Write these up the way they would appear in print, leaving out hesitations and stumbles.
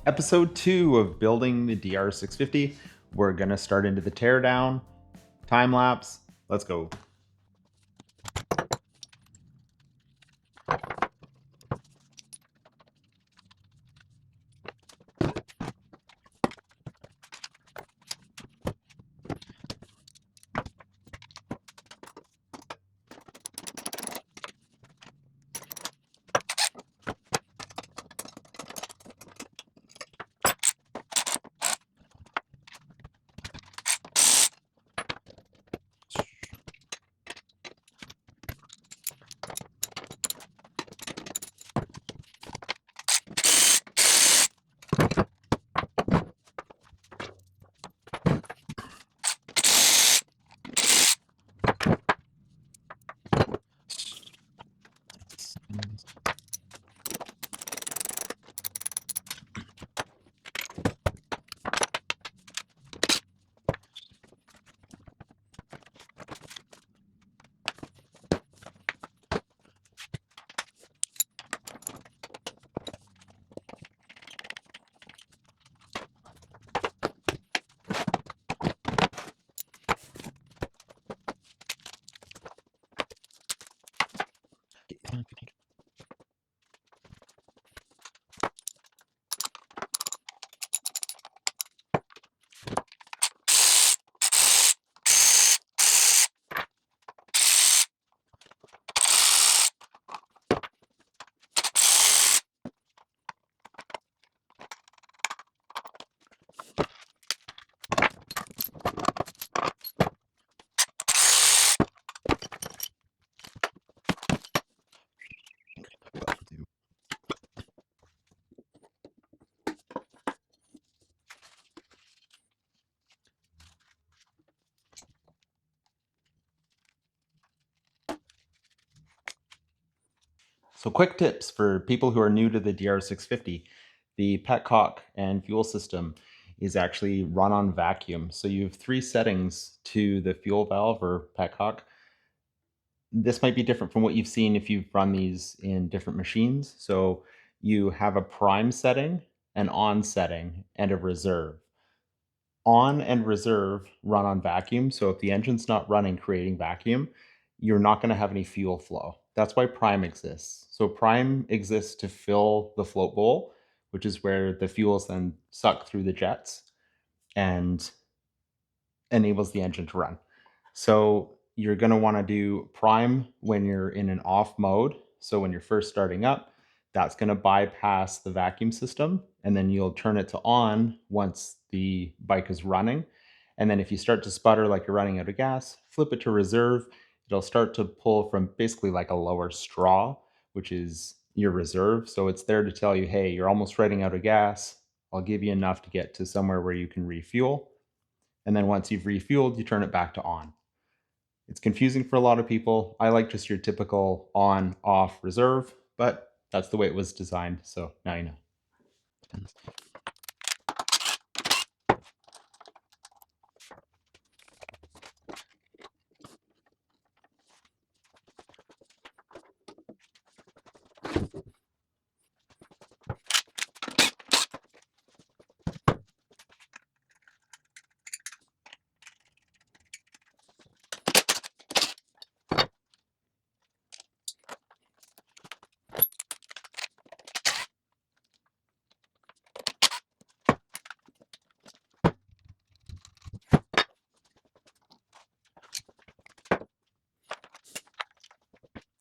Episode 2 of building the DR650. We're going to start into the teardown. Time lapse. Let's go. So quick tips for people who are new to the DR650. The Petcock and fuel system is actually run on vacuum. So you have 3 settings to the fuel valve or Petcock. This might be different from what you've seen if you've run these in different machines. So you have a prime setting, an on setting, and a reserve. On and reserve run on vacuum. So if the engine's not running, creating vacuum, you're not going to have any fuel flow. That's why prime exists. So prime exists to fill the float bowl, which is where the fuel is then sucked through the jets and enables the engine to run. So you're going to want to do prime when you're in an off mode. So when you're first starting up, that's going to bypass the vacuum system, and then you'll turn it to on once the bike is running. And then if you start to sputter like you're running out of gas, flip it to reserve. It'll start to pull from basically like a lower straw, which is your reserve. So it's there to tell you, hey, you're almost running out of gas. I'll give you enough to get to somewhere where you can refuel. And then once you've refueled, you turn it back to on. It's confusing for a lot of people. I like just your typical on, off, reserve, but that's the way it was designed. So now you know.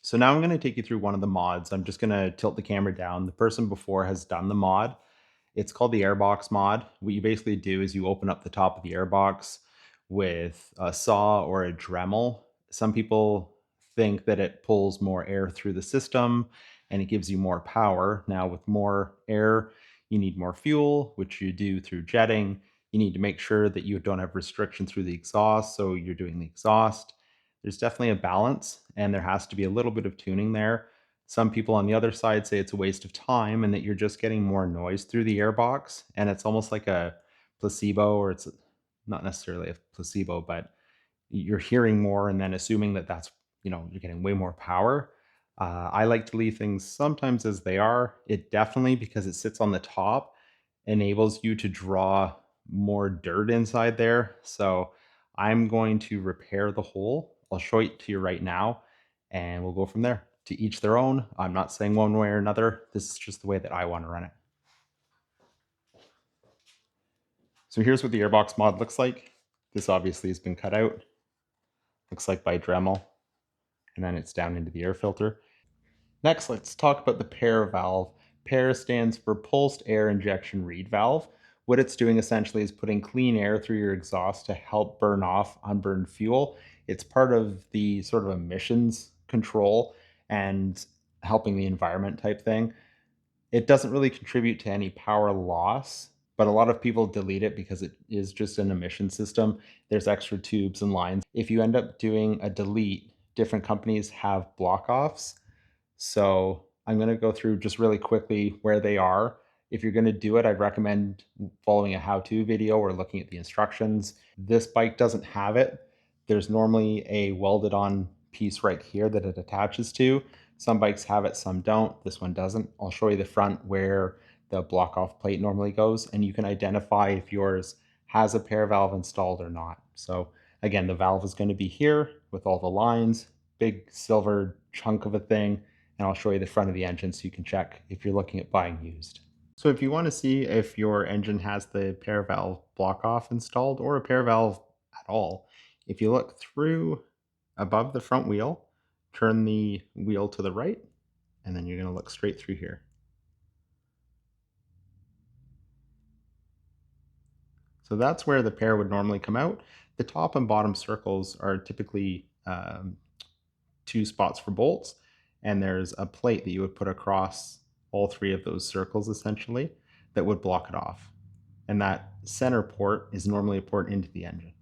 So now I'm going to take you through one of the mods. I'm just going to tilt the camera down. The person before has done the mod. It's called the Airbox mod. What you basically do is you open up the top of the Airbox with a saw or a Dremel. Some people think that it pulls more air through the system and it gives you more power. Now with more air, you need more fuel, which you do through jetting. You need to make sure that you don't have restriction through the exhaust, so you're doing the exhaust. There's definitely a balance, and there has to be a little bit of tuning there. Some people on the other side say it's a waste of time and that you're just getting more noise through the airbox, and it's almost like a placebo, or it's not necessarily a placebo, but you're hearing more and then assuming that that's, you're getting way more power. I like to leave things sometimes as they are. It definitely, because it sits on the top enables you to draw more dirt inside there. So I'm going to repair the hole. I'll show it to you right now, and we'll go from there. To each their own. I'm not saying one way or another. This is just the way that I want to run it. So here's what the Airbox mod looks like. This obviously has been cut out. Looks like by Dremel. And then it's down into the air filter. Next, let's talk about the PAIR valve. PAIR stands for Pulsed Air Injection Reed Valve. What it's doing essentially is putting clean air through your exhaust to help burn off unburned fuel. It's part of the sort of emissions control and helping the environment type thing. It doesn't really contribute to any power loss, but a lot of people delete it because it is just an emission system. There's extra tubes and lines. If you end up doing a delete, different companies have block offs. So I'm going to go through just really quickly where they are. If you're going to do it, I'd recommend following a how-to video or looking at the instructions. This bike doesn't have it. There's normally a welded on piece right here that it attaches to. Some bikes have it, some don't. This one doesn't. I'll show you the front where the block off plate normally goes, and you can identify if yours has a PAIR valve installed or not. So again, the valve is going to be here with all the lines, big silver chunk of a thing, and I'll show you the front of the engine so you can check if you're looking at buying used. So if you want to see if your engine has the PAIR valve block off installed or a PAIR valve at all, if you look through above the front wheel, turn the wheel to the right, and then you're going to look straight through here. So that's where the PAIR would normally come out. The top and bottom circles are typically 2 spots for bolts, and there's a plate that you would put across all 3 of those circles essentially that would block it off. And that center port is normally a port into the engine.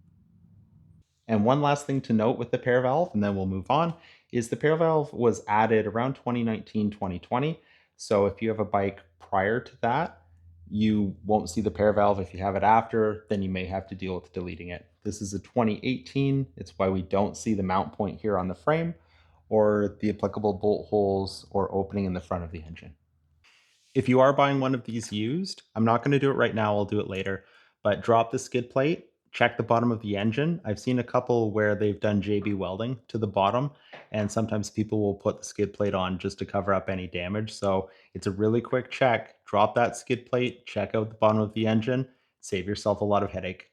And one last thing to note with the PAIR valve, and then we'll move on, is the PAIR valve was added around 2019, 2020. So if you have a bike prior to that, you won't see the PAIR valve. If you have it after, then you may have to deal with deleting it. This is a 2018. It's why we don't see the mount point here on the frame or the applicable bolt holes or opening in the front of the engine. If you are buying one of these used, I'm not going to do it right now, I'll do it later, but drop the skid plate, check the bottom of the engine. I've seen a couple where they've done JB welding to the bottom, and sometimes people will put the skid plate on just to cover up any damage. So it's a really quick check. Drop that skid plate, check out the bottom of the engine, save yourself a lot of headache.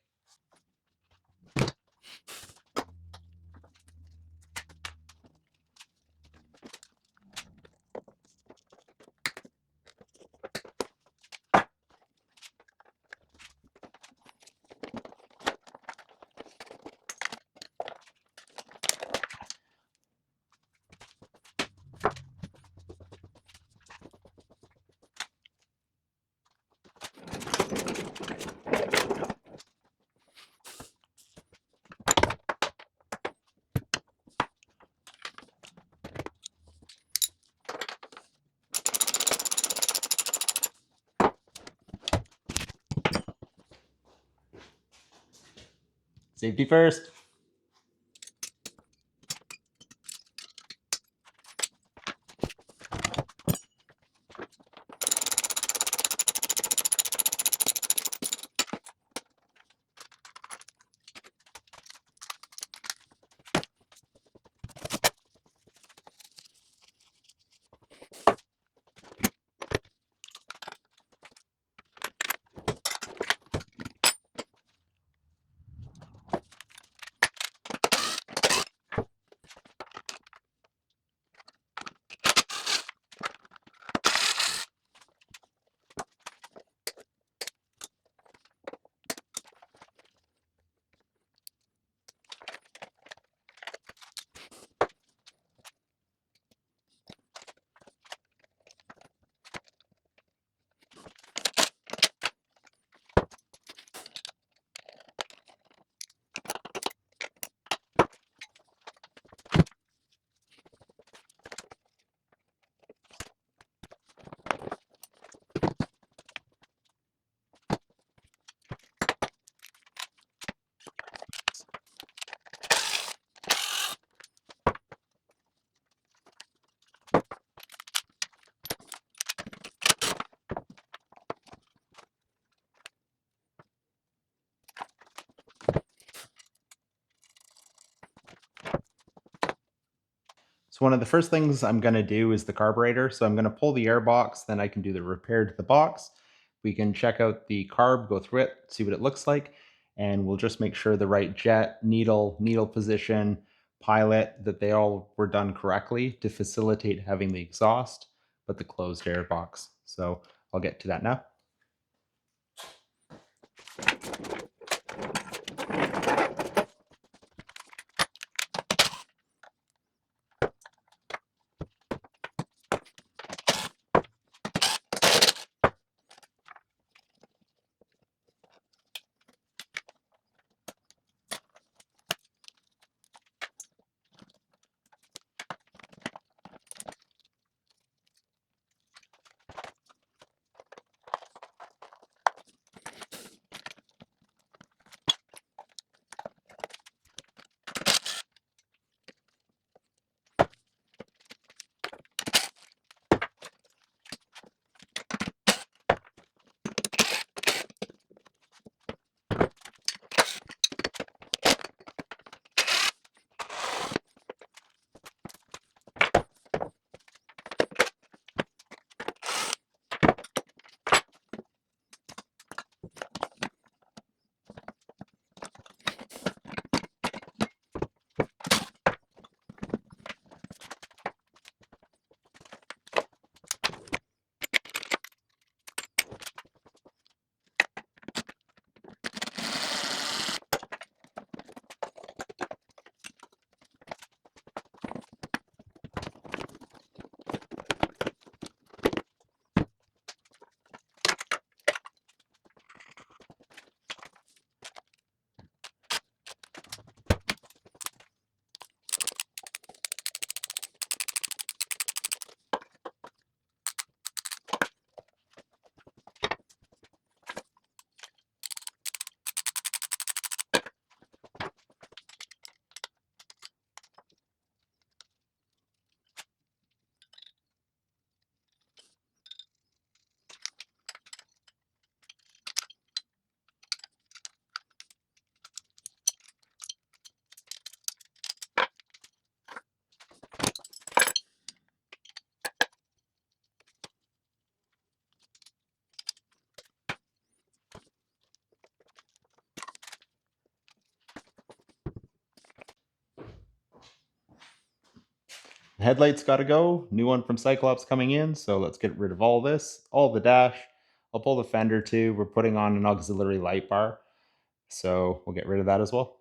Safety first. So one of the first things I'm going to do is the carburetor. So I'm going to pull the airbox, then I can do the repair to the box. We can check out the carb, go through it, see what it looks like, and we'll just make sure the right jet, needle position, pilot, that they all were done correctly to facilitate having the exhaust, but the closed airbox. So I'll get to that now. The headlights got to go. New one from Cyclops coming in. So let's get rid of all this, all the dash. I'll pull the fender too. We're putting on an auxiliary light bar. So we'll get rid of that as well.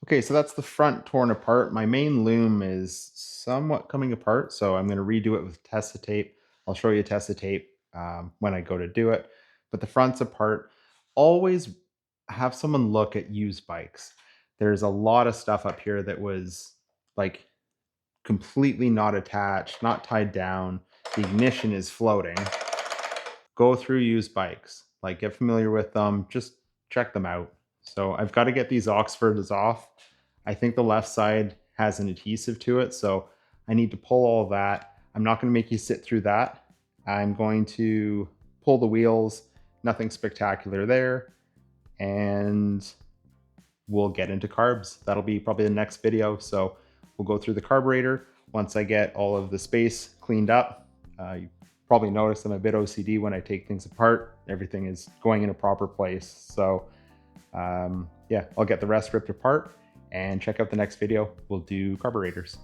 Okay, so that's the front torn apart. My main loom is somewhat coming apart, so I'm going to redo it with Tessa tape. I'll show you Tessa tape when I go to do it. But the front's apart. Always have someone look at used bikes. There's a lot of stuff up here that was like completely not attached, not tied down. The ignition is floating. Go through used bikes, like get familiar with them, just check them out. So I've got to get these Oxfords off. I think the left side has an adhesive to it, so I need to pull all of that. I'm not going to make you sit through that. I'm going to pull the wheels, nothing spectacular there, and we'll get into carbs. That'll be probably the next video. So we'll go through the carburetor. Once I get all of the space cleaned up, you probably notice I'm a bit OCD when I take things apart. Everything is going in a proper place. So yeah, I'll get the rest ripped apart and check out the next video. We'll do carburetors.